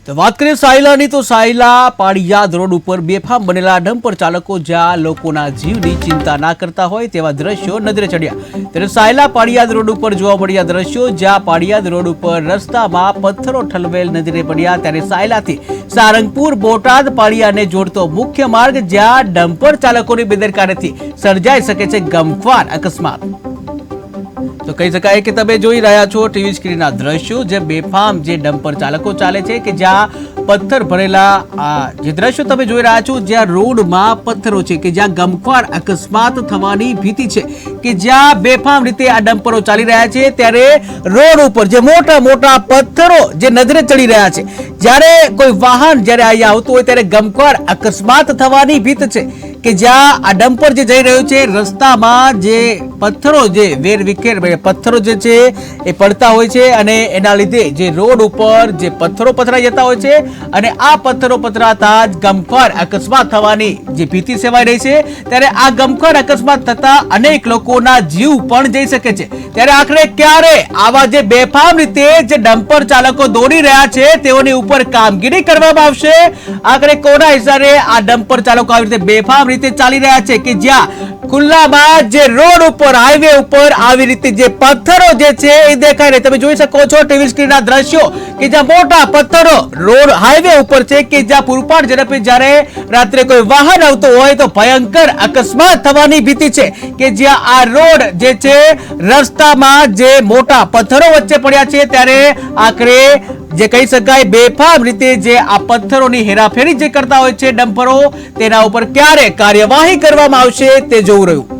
તો વાત કરીએ સાયલાની તો સાયલા પાળિયાદ રોડ ઉપર બેફામ બનેલા ડમ્પર ચાલકો જ્યાં લોકોના જીવની ચિંતા ના કરતા હોય તેવા દ્રશ્યો નજરે ચડ્યા। ત્યારે સાયલા પાળિયાદ રોડ ઉપર જોવા મળ્યા દ્રશ્યો જ્યાં પાળિયાદ રોડ ઉપર રસ્તામાં પથ્થરો ઠલવેલ નજરે પડ્યા। ત્યારે સાયલાથી સારંગપુર બોટાદ પાળિયાને જોડતો મુખ્ય માર્ગ જ્યાં ડમ્પર ચાલકોની બેદરકારીથી સર્જાઈ શકે છે ગમખ્વાર અકસ્માત। तो कही शकाय कि तमे जोई रह्या छो टीवी स्क्रीन दृश्यों जे बेफाम जे डम्पर चालको चाले छे कि ज्यां पत्थर भरेला जे दृश्यों तमे जोई रह्या छो ज्यां रोड में पत्थरों छे कि ज्यां गमख्वार अकस्मात थवानी भीति छे कि ज्यां बेफाम रीते आ डम्परो चाली रह्या छे त्यारे रोड उपर जे मोटा मोटा पत्थरो जे नजरे चढ़ी रह्या छे ज्यारे कोई वाहन ज्यारे आया आवतुं होय त्यारे गमख्वार अकस्मात थवानी भीत छे कि ज्यां आ डम्पर जे जई रह्यो छे रस्तामां जे पत्थरो जे वेरविखेर पत्थरो जे छे ए पड़ता होय छे अने एना लीधे जे रोड उपर जे पत्थरो पथराई जता होय छे अने आ पत्थरो पथराता ज गमख्वार अकस्मात थवानी जे भीति सेवाई रही छे त्यारे आ गमख्वार अकस्मात थता अनेक लोकोना जीव पण जई शके छे। त्यारे आखरे क्यारे आवा जे बेफाम रीते जे डम्पर चालको दौड़ी रह्या छे तेओनी उपर कामगीरी करवामां आवशे। आखरे कोना इशारे आ डम्पर चालको आवी रीते बेफाम रीते चाली रह्या छे कि ज्यां खुल्लामां जे रोड उपर हाईवे उपर आवी रीते जे पत्थरो जे छे ए देखाई रहे। तमे जोई शको छो टीवी स्क्रीन ना दृश्यो कि ज्यां मोटा पत्थरो रोड हाईवे उपर छे कि ज्यां पूरपाट झड़पे ज्यारे रात्रे कोई वाहन आवतो होय तो भयंकर अकस्मात थवानी भीति छे कि ज्यां आ रोड जे छे रस्तामां जे मोटा पत्थरो वच्चे पड्या छे त्यारे आखरे जे कही शकाय बेफाम रीते जे आ पत्थरोनी हेराफेरी जे करता होय छे डम्परो तेना उपर क्यारे कार्यवाही करवामां आवशे ते जोવું રહ્યું।